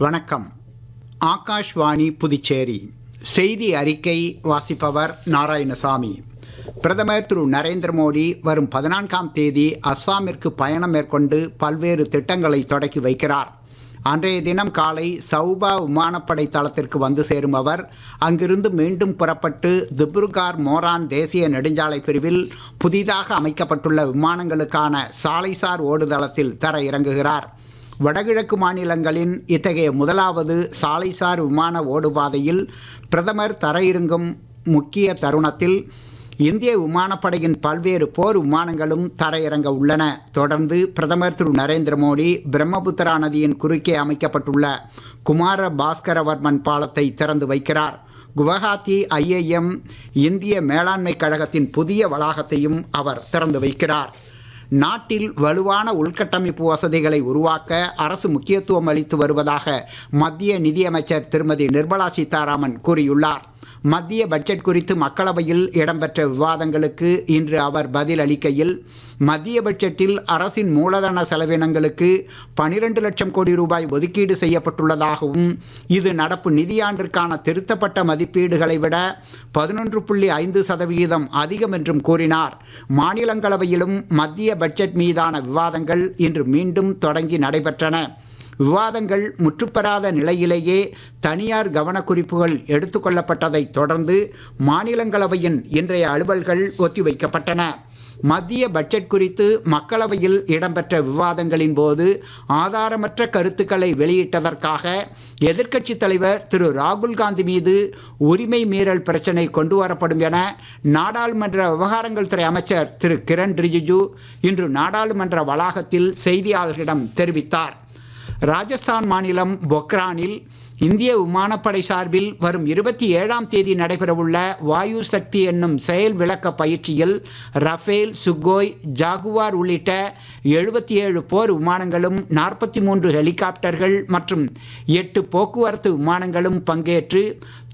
வணக்கம். ஆகாஷ்வாணி புதுச்சேரி செய்தி அறிக்கை வாசிப்பவர் நாராயணசாமி. பிரதமர் திரு நரேந்திர மோடி வரும் 14ஆம் தேதி அஸ்ஸாமிற்கு பயணம் மேற்கொண்டு பல்வேறு திட்டங்களை தொடக்கி வைக்கிறார். அன்றைய தினம் காலை சௌபா விமானப்படை தளத்திற்கு வந்து சேரும் அவர் அங்கிருந்து மீண்டும் புறப்பட்டு திப்ருகார் மோரான் தேசிய நெடுஞ்சாலை பிரிவில் புதிதாக அமைக்கப்பட்டுள்ள விமானங்களுக்கான சாலைசார் ஓடுதளத்தில் தர இறங்குகிறார். வடகிழக்கு மாநிலங்களின் இத்தகைய முதலாவது சாலைசார் விமான ஓடுபாதையில் பிரதமர் தர இறங்கும் முக்கிய தருணத்தில் இந்திய விமானப்படையின் பல்வேறு போர் விமானங்களும் தரையிறங்க உள்ளன. தொடர்ந்து பிரதமர் திரு நரேந்திர மோடி பிரம்மபுத்திரா நதியின் குறுக்கே அமைக்கப்பட்டுள்ள குமார பாஸ்கரவர்மன் பாலத்தை திறந்து வைக்கிறார். குவஹாத்தி IIM இந்திய மேலாண்மை கழகத்தின் புதிய வளாகத்தையும் அவர் திறந்து வைக்கிறார். நாட்டில் வலுவான உள்கட்டமைப்பு வசதிகளை உருவாக்க அரசு முக்கியத்துவம் அளித்து வருவதாக மத்திய நிதியமைச்சர் திருமதி நிர்மலா சீதாராமன் கூறியுள்ளார். மத்திய பட்ஜெட் குறித்து மக்களவையில் இடம்பெற்ற விவாதங்களுக்கு இன்று அவர் பதில் அளிக்கையில், மத்திய பட்ஜெட்டில் அரசின் மூலதன செலவினங்களுக்கு 12 லட்சம் கோடி ரூபாய் ஒதுக்கீடு செய்யப்பட்டுள்ளதாகவும் இது நடப்பு நிதியாண்டிற்கான திருத்தப்பட்ட மதிப்பீடுகளை விட 11.5% அதிகம் என்றும் கூறினார். மாநிலங்களவையிலும் மத்திய பட்ஜெட் மீதான விவாதங்கள் இன்று மீண்டும் தொடங்கி நடைபெற்றன. விவாதங்கள் முற்றுப்பெறாத நிலையிலேயே தனியார் கவனக்குறிப்புகள் எடுத்துக்கொள்ளப்பட்டதை தொடர்ந்து மாநிலங்களவையின் இன்றைய அலுவல்கள் ஒத்திவைக்கப்பட்டன. மத்திய பட்ஜெட் குறித்து மக்களவையில் இடம்பெற்ற விவாதங்களின் போது ஆதாரமற்ற கருத்துக்களை வெளியிட்டதற்காக எதிர்க்கட்சித் தலைவர் திரு ராகுல் காந்தி மீது உரிமை மீறல் பிரச்சினை கொண்டு வரப்படும் என நாடாளுமன்ற விவகாரங்கள் துறை அமைச்சர் திரு கிரண் ரிஜிஜு இன்று நாடாளுமன்ற வளாகத்தில் செய்தியாளர்களிடம் தெரிவித்தார். ராஜஸ்தான் மாநிலம் பொக்ரானில் இந்திய விமானப்படை சார்பில் வரும் 27ஆம் தேதி நடைபெறவுள்ள வாயு சக்தி என்னும் செயல் விளக்க பயிற்சியில் ரஃபேல், சுகோய், ஜாகுவார் உள்ளிட்ட 77 போர் விமானங்களும் 43 ஹெலிகாப்டர்கள் மற்றும் 8 போக்குவரத்து விமானங்களும் பங்கேற்று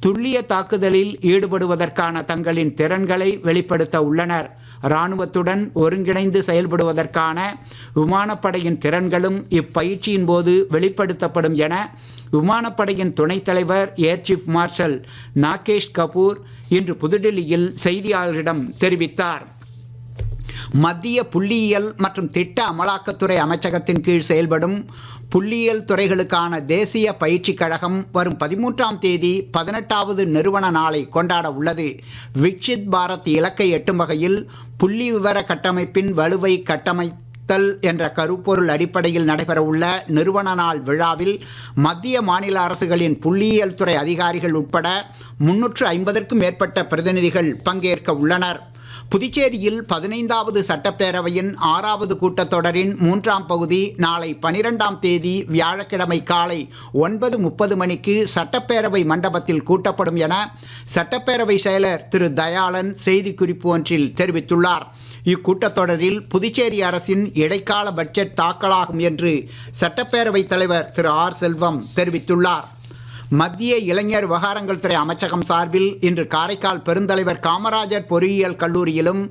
துல்லிய தாக்குதலில் ஈடுபடுவதற்கான தங்களின் திறன்களை வெளிப்படுத்த உள்ளனர். இராணுவத்துடன் ஒருங்கிணைந்து செயல்படுவதற்கான விமானப்படையின் திறன்களும் இப்பயிற்சியின் போது வெளிப்படுத்தப்படும் என விமானப்படையின் துணைத் தலைவர் air chief marshal Nagesh Kapoor இன்று புதுடில்லியில் செய்தியாளர்களிடம் தெரிவித்தார். மத்திய புள்ளியியல் மற்றும் திட்ட அமலாக்கத்துறை அமைச்சகத்தின் கீழ் செயல்படும் புள்ளியியல் துறைகளுக்கான தேசிய பயிற்சி கழகம் வரும் 13ஆம் தேதி 18வது நிறுவன நாளை கொண்டாட உள்ளது. விக்ஷித் பாரத் இலக்கை எட்டும் வகையில் புள்ளி விவர கட்டமைப்பின் வலுவை கட்டமைத்தல் என்ற கருப்பொருள் அடிப்படையில் நடைபெறவுள்ள நிறுவன நாள் விழாவில் மத்திய மாநில அரசுகளின் புள்ளியியல் துறை அதிகாரிகள் உட்பட 350க்கும் மேற்பட்ட பிரதிநிதிகள் பங்கேற்க உள்ளனர். புதுச்சேரியில் 15வது சட்டப்பேரவையின் 6வது கூட்டத்தொடரின் 3ஆம் பகுதி நாளை 12ஆம் தேதி வியாழக்கிழமை காலை 9:30 மணிக்கு சட்டப்பேரவை மண்டபத்தில் கூட்டப்படும் என சட்டப்பேரவை செயலர் திரு தயாளன் செய்திக்குறிப்பு ஒன்றில் தெரிவித்துள்ளார். இக்கூட்டத்தொடரில் புதுச்சேரி அரசின் இடைக்கால பட்ஜெட் தாக்கலாகும் என்று சட்டப்பேரவைத் தலைவர் திரு ஆர் செல்வம் தெரிவித்துள்ளார். மத்திய இளைஞர் விவகாரங்கள் துறை அமைச்சகம் சார்பில் இன்று காரைக்கால் பெருந்தலைவர் காமராஜர் பொறியியல் கல்லூரியிலும்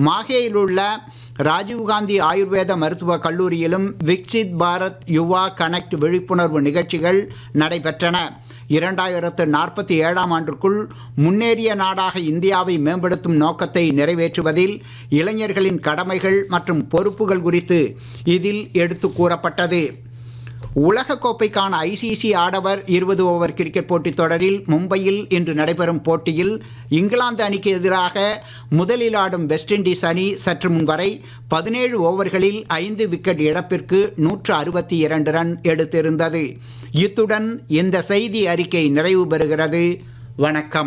மாஹேயில் உள்ள ராஜீவ்காந்தி ஆயுர்வேத மருத்துவக் கல்லூரியிலும் விக்ஷித் பாரத் யுவா கனெக்ட் விழிப்புணர்வு நிகழ்ச்சிகள் நடைபெற்றன. 2047ஆம் ஆண்டிற்குள் முன்னேறிய நாடாக இந்தியாவை மேம்படுத்தும் நோக்கத்தை நிறைவேற்றுவதில் இளைஞர்களின் கடமைகள் மற்றும் பொறுப்புகள் குறித்து இதில் எடுத்து கூறப்பட்டது. உலகக்கோப்பைக்கான ICC ஆடவர் 20 ஓவர் கிரிக்கெட் போட்டித் தொடரில் மும்பையில் இன்று நடைபெறும் போட்டியில் இங்கிலாந்து அணிக்கு எதிராக முதலில் ஆடும் வெஸ்ட் இண்டீஸ் அணி சற்று முன் வரை 17 ஓவர்களில் 5 விக்கெட் இழப்பிற்கு 162 ரன் எடுத்திருந்தது. இத்துடன் இந்த செய்தி அறிக்கை நிறைவு பெறுகிறது. வணக்கம்.